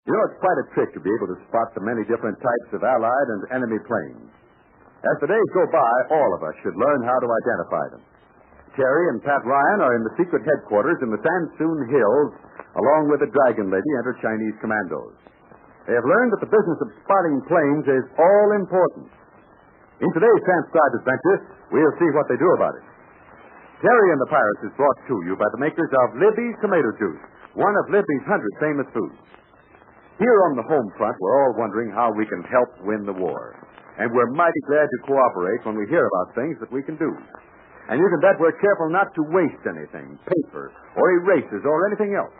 You know, it's quite a trick to be able to spot the many different types of Allied and enemy planes. As the days go by, all of us should learn how to identify them. Terry and Pat Ryan are in the secret headquarters in the Sandsoon Hills, along with the Dragon Lady and her Chinese commandos. They have learned that the business of spotting planes is all important. In today's transcribed adventure, we'll see what they do about it. Terry and the Pirates is brought to you by the makers of Libby's Tomato Juice, one of Libby's 100 famous foods. Here on the home front, we're all wondering how we can help win the war. And we're mighty glad to cooperate when we hear about things that we can do. And you can bet we're careful not to waste anything, paper or erasers or anything else.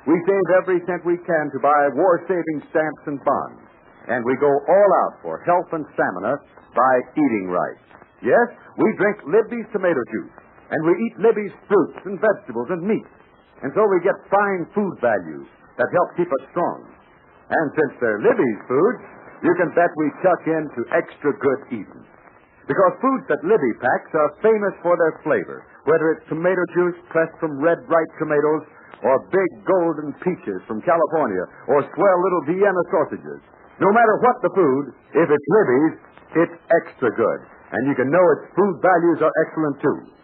We save every cent we can to buy war-saving stamps and bonds. And we go all out for health and stamina by eating right. Yes, we drink Libby's tomato juice. And we eat Libby's fruits and vegetables and meat. And so we get fine food values that help keep us strong. And since they're Libby's foods, you can bet we tuck into extra good eating. Because foods that Libby packs are famous for their flavor, whether it's tomato juice pressed from red ripe tomatoes, or big golden peaches from California, or swell little Vienna sausages. No matter what the food, if it's Libby's, it's extra good. And you can know its food values are excellent, too.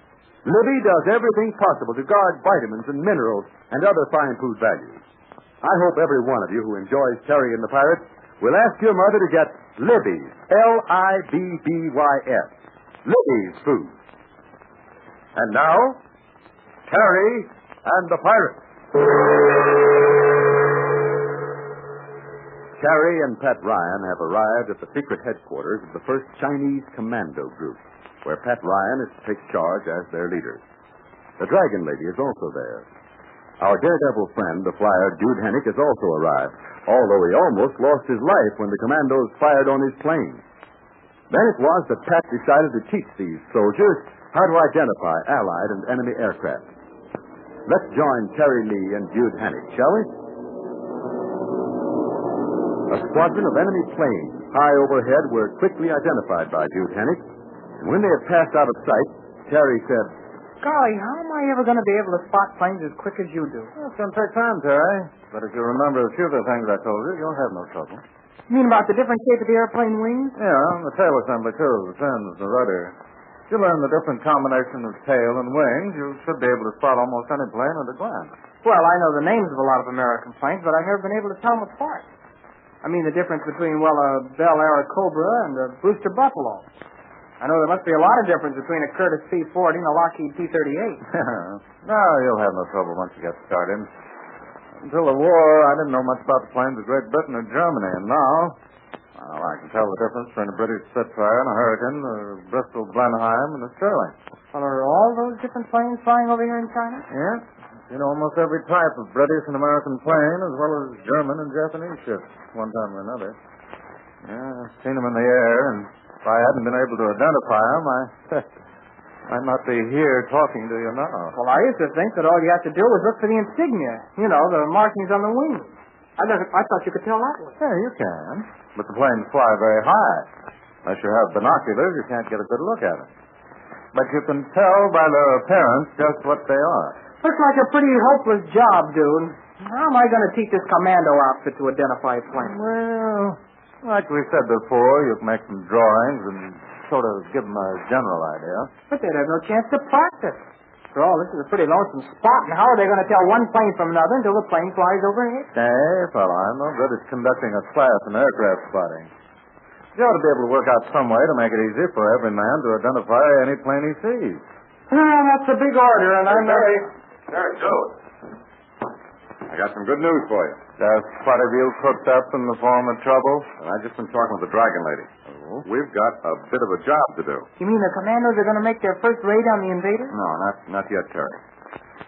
Libby does everything possible to guard vitamins and minerals and other fine food values. I hope every one of you who enjoys Terry and the Pirates will ask your mother to get Libby's, L-I-B-B-Y-S, Libby's food. And now, Terry and the Pirates. Terry and Pat Ryan have arrived at the secret headquarters of the 1st Chinese Commando Group, where Pat Ryan is to take charge as their leader. The Dragon Lady is also there. Our daredevil friend, the flyer Jude Hennick, has also arrived, although he almost lost his life when the commandos fired on his plane. Then it was that Pat decided to teach these soldiers how to identify Allied and enemy aircraft. Let's join Terry Lee and Jude Hennick, shall we? A squadron of enemy planes high overhead were quickly identified by Jude Hennick, and when they had passed out of sight, Terry said, "Golly, how am I ever going to be able to spot planes as quick as you do?" Well, it's going to take time, Terry. But if you remember a few of the things I told you, you'll have no trouble. You mean about the different shape of the airplane wings? Yeah, and the tail assembly, too, the fins, the rudder. If you learn the different combination of tail and wings, you should be able to spot almost any plane at a glance. Well, I know the names of a lot of American planes, but I've never been able to tell them apart. I mean the difference between, well, a Bell Air Cobra and a Brewster Buffalo. I know there must be a lot of difference between a Curtiss C-40 and a Lockheed T-38. No, you'll have no trouble once you get started. Until the war, I didn't know much about the planes of Great Britain or Germany, and now, well, I can tell the difference between a British Spitfire and a Hurricane, a Bristol Blenheim, and a Sterling. Well, are all those different planes flying over here in China? Yeah. You know, almost every type of British and American plane, as well as German and Japanese ships, one time or another. Yeah, I've seen them in the air, and if I hadn't been able to identify them, I'd not be here talking to you now. Well, I used to think that all you had to do was look for the insignia. You know, the markings on the wings. I thought you could tell that way. Yeah, you can. But the planes fly very high. Unless you have binoculars, you can't get a good look at them. But you can tell by their appearance just what they are. Looks like a pretty hopeless job, dude. How am I going to teach this commando outfit to identify a plane? Well, like we said before, you can make some drawings and sort of give them a general idea. But they'd have no chance to practice. After all, this is a pretty lonesome spot, and how are they going to tell one plane from another until the plane flies overhead? Hey, fella, I'm no good at conducting a class in aircraft spotting. You ought to be able to work out some way to make it easy for every man to identify any plane he sees. Well, that's a big order, and I'm Terry, Joe. I got some good news for you. There's quite a few cooked up in the form of trouble. I've just been talking with the Dragon Lady. Oh? We've got a bit of a job to do. You mean the commandos are going to make their first raid on the invaders? No, not yet, Terry.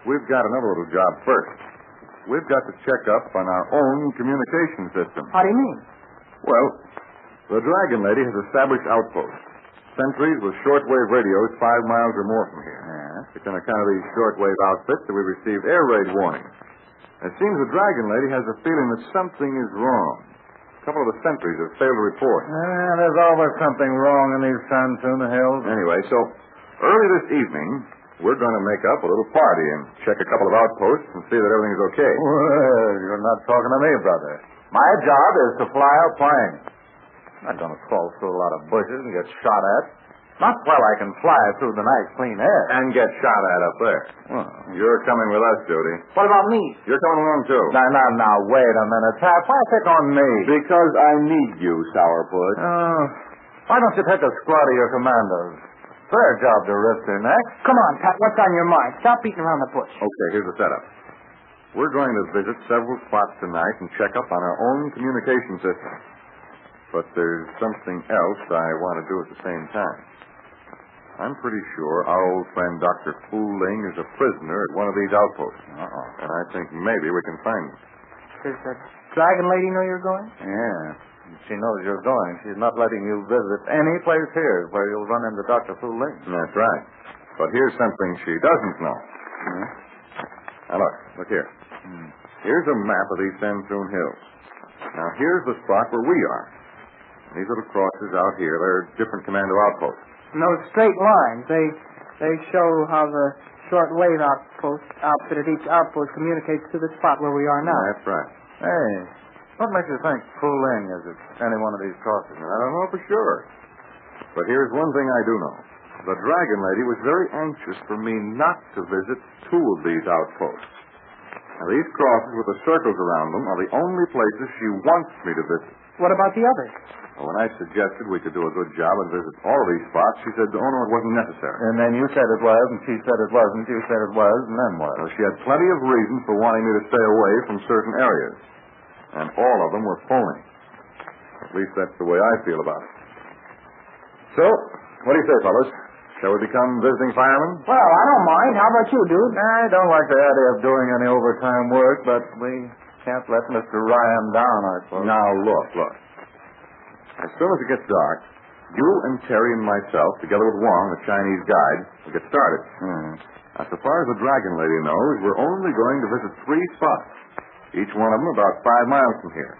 We've got another little job first. We've got to check up on our own communication system. How do you mean? Well, the Dragon Lady has established outposts. Sentries with shortwave radios 5 miles or more from here. Yeah. It's on account of these shortwave outfits that we received air raid warnings. It seems the Dragon Lady has a feeling that something is wrong. A couple of the sentries have failed to report. There's always something wrong in these Sandsoon Hills. Anyway, so early this evening, we're going to make up a little party and check a couple of outposts and see that everything's okay. Well, you're not talking to me, brother. My job is to fly a plane. I'm not going to crawl through a lot of bushes and get shot at. Not while I can fly through the nice, clean air. And get shot at up there. Well, You're coming with us, Judy. What about me? You're coming along, too. now, wait a minute, Pat. Why pick on me? Because I need you, Sourpuss. Why don't you take a squad of your commandos? It's their job to rip their necks. Come on, Pat. What's on your mind? Stop beating around the bush. Okay, here's the setup. We're going to visit several spots tonight and check up on our own communication system. But there's something else I want to do at the same time. I'm pretty sure our old friend Dr. Ling is a prisoner at one of these outposts. And I think maybe we can find him. Does the dragon lady know you're going? Yeah. She knows you're going. She's not letting you visit any place here where you'll run into Dr. Ling. That's right. But here's something she doesn't know. Now, look here. Here's a map of these Sansoon Hills. Now, here's the spot where we are. These little crosses out here, they're different commando outposts. And those straight lines, they show how the short-wave outfit at each outpost communicates to the spot where we are now. That's right. Hey, what makes you think Ling is at any one of these crosses? I don't know for sure. But here's one thing I do know. The Dragon Lady was very anxious for me not to visit two of these outposts. Now, these crosses with the circles around them are the only places she wants me to visit. What about the others? Well, when I suggested we could do a good job and visit all of these spots, she said, oh, no, it wasn't necessary. And then you said it was, and she said it wasn't, you said it was, and then what? Well, she had plenty of reasons for wanting me to stay away from certain areas. And all of them were phony. At least that's the way I feel about it. So, what do you say, fellas? Shall we become visiting firemen? Well, I don't mind. How about you, dude? I don't like the idea of doing any overtime work, but we can't let Mr. Ryan down, I suppose. Now, look. As soon as it gets dark, you and Terry and myself, together with Wong, the Chinese guide, will get started. Now, so far as the Dragon Lady knows, we're only going to visit 3 spots, each one of them about 5 miles from here.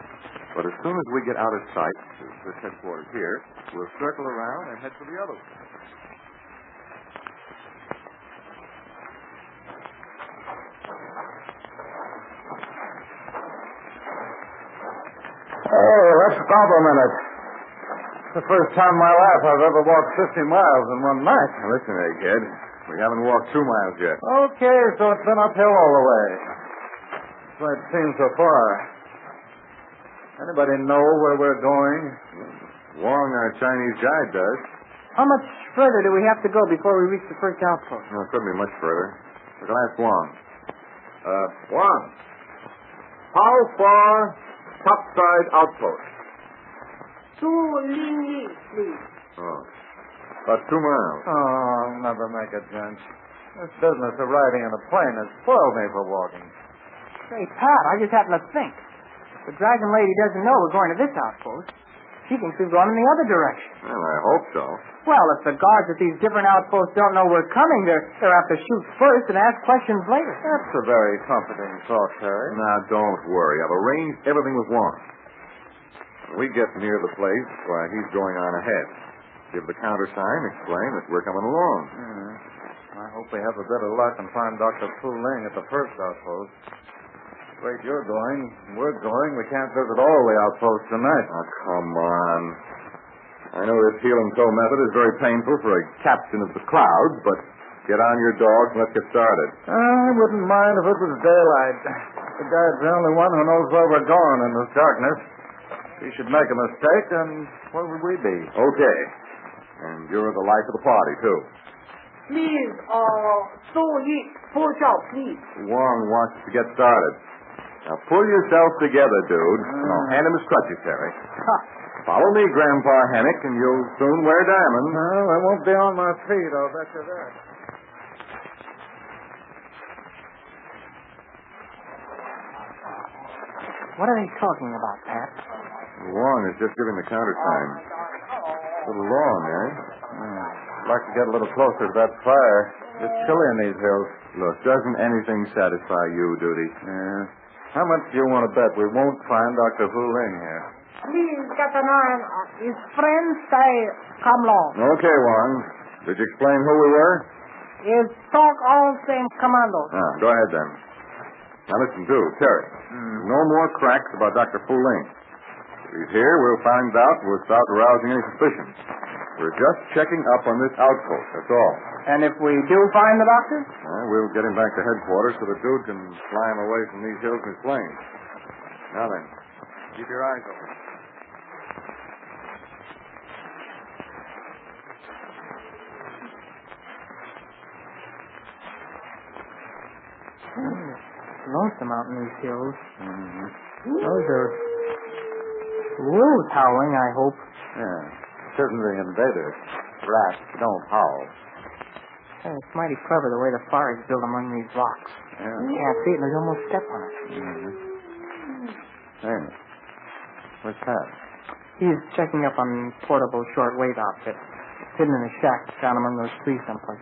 But as soon as we get out of sight, this headquarters here, we'll circle around and head for the others. Hey, let's stop a minute. It's the first time in my life I've ever walked 50 miles in one night. Now, listen, Egghead, we haven't walked 2 miles yet. Okay, so it's been uphill all the way. That's what it seems so far. Anybody know where we're going? Wong, our Chinese guide, does. How much further do we have to go before we reach the first outpost? No, it couldn't be much further. We'll ask Wong. Wong, how far topside outpost? To Ling, please. Oh, about 2 miles. Oh, I'll never make it, gents. This business of riding in a plane has spoiled me for walking. Say, Pat, I just happened to think. The Dragon Lady doesn't know we're going to this outpost. She thinks we've gone in the other direction. Well, I hope so. Well, if the guards at these different outposts don't know we're coming, they'll have to shoot first and ask questions later. That's a very comforting thought, Terry. Now, don't worry. I've arranged everything with Wong. When we get near the place, why, he's going on ahead. Give the countersign, explain that we're coming along. I hope we have a bit of luck and find Dr. Ling at the first outpost. The rate you're going, we're going. We can't visit all the outposts tonight. Oh, come on. I know this healing toe method is very painful for a captain of the clouds, but get on your dogs and let's get started. I wouldn't mind if it was daylight. The guide's the only one who knows where we're going in this darkness. If he should make a mistake, then where would we be? Okay. And you're the life of the party, too. Please, push out, please. Wong wants us to get started. Now, pull yourself together, dude. Now, hand him his crutches, Terry. Follow me, Grandpa Hennick, and you'll soon wear diamonds. Well, I won't be on my feet, I'll bet you that. What are they talking about, Pat? Wong is just giving the countersign. A little long, eh? I'd like to get a little closer to that fire. It's chilly in these hills. Look, doesn't anything satisfy you, Duty? Yeah. How much do you want to bet we won't find Dr. Ling here? Please, Captain Ryan, his friends say come along. Okay, Wong. Did you explain who we were? Is talk all same commandos. Go ahead, then. Now listen, Terry. No more cracks about Dr. Fu Ling. If he's here, we'll find out without arousing any suspicion. We're just checking up on this outpost, that's all. And if we do find the doctor? We'll get him back to headquarters so the dude can fly him away from these hills in his plane. Now then, keep your eyes open. Lonesome out in these hills. Those are wolves howling, I hope. Yeah. Certainly invaders. Rats don't howl. Hey, it's mighty clever the way the fire is built among these rocks. Yeah. You can't see it and there's almost step on it. Hey. What's that? He's checking up on portable shortwave outfit. It's hidden in a shack down among those trees someplace.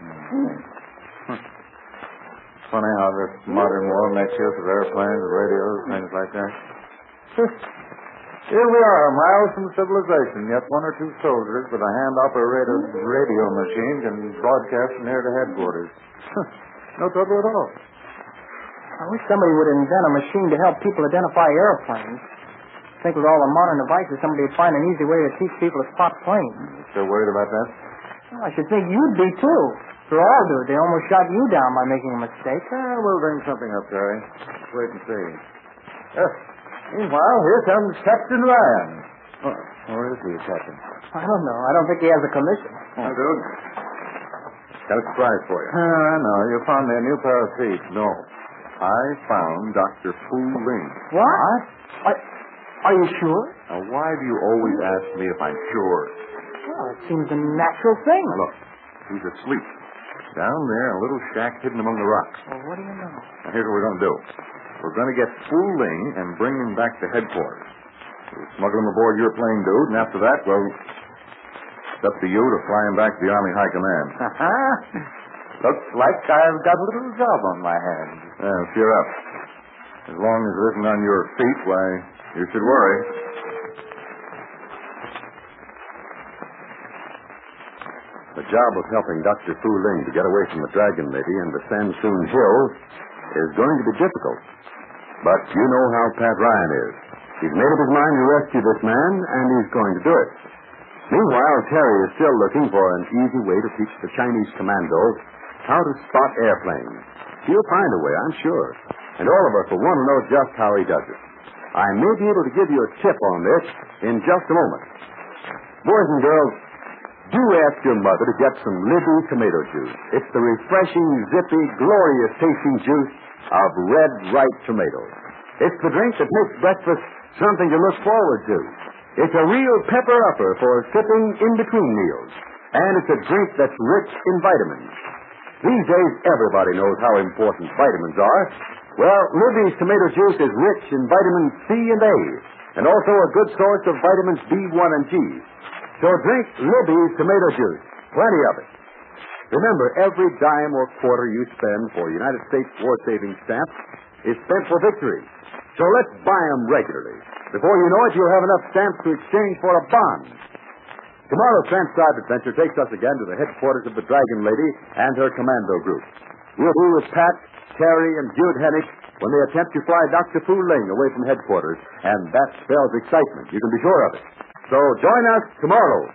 Funny how this modern war makes use of airplanes, radios, things like that. Here we are, miles from civilization, yet one or two soldiers with a hand-operated radio machine can broadcast from here to headquarters. No trouble at all. I wish somebody would invent a machine to help people identify airplanes. I think with all the modern devices, somebody would find an easy way to teach people to spot planes. You still worried about that? Well, I should think you'd be, too. For all do. They almost shot you down by making a mistake. We'll bring something up, Terry. Let's wait and see. Meanwhile, here comes Captain Ryan. Oh, where is he, Captain? I don't know. I don't think he has a commission. Hi, dude. Got a surprise for you. I know. You found me a new pair of feet. No. I found Dr. Fu Ling. What? Are you sure? Now, why do you always ask me if I'm sure? Well, it seems a natural thing. Now, look. He's asleep. Down there in a little shack hidden among the rocks. Well, what do you know? Now, here's what we're going to do. We're going to get Fu Ling and bring him back to headquarters. We'll smuggle him aboard your plane, dude, and after that, well, it's up to you to fly him back to the Army High Command. Looks like I've got a little job on my hands. Yeah, cheer up. As long as it isn't on your feet, why, you should worry. The job of helping Dr. Fu Ling to get away from the Dragon Lady and the Sansoon Hills is going to be difficult. But you know how Pat Ryan is. He's made up his mind to rescue this man, and he's going to do it. Meanwhile, Terry is still looking for an easy way to teach the Chinese commandos how to spot airplanes. He'll find a way, I'm sure. And all of us will want to know just how he does it. I may be able to give you a tip on this in just a moment. Boys and girls, do ask your mother to get some Libby tomato juice. It's the refreshing, zippy, glorious tasting juice of red, ripe tomatoes. It's the drink that makes breakfast something to look forward to. It's a real pepper-upper for sipping in between meals. And it's a drink that's rich in vitamins. These days, everybody knows how important vitamins are. Well, Libby's tomato juice is rich in vitamins C and A, and also a good source of vitamins B1 and G. So drink Libby's tomato juice. Plenty of it. Remember, every dime or quarter you spend for United States war-saving stamps is spent for victory. So let's buy them regularly. Before you know it, you'll have enough stamps to exchange for a bond. Tomorrow's transcribed adventure takes us again to the headquarters of the Dragon Lady and her commando group. We'll be with Pat, Terry, and Jude Hennick when they attempt to fly Dr. Fu Ling away from headquarters, and that spells excitement. You can be sure of it. So join us tomorrow.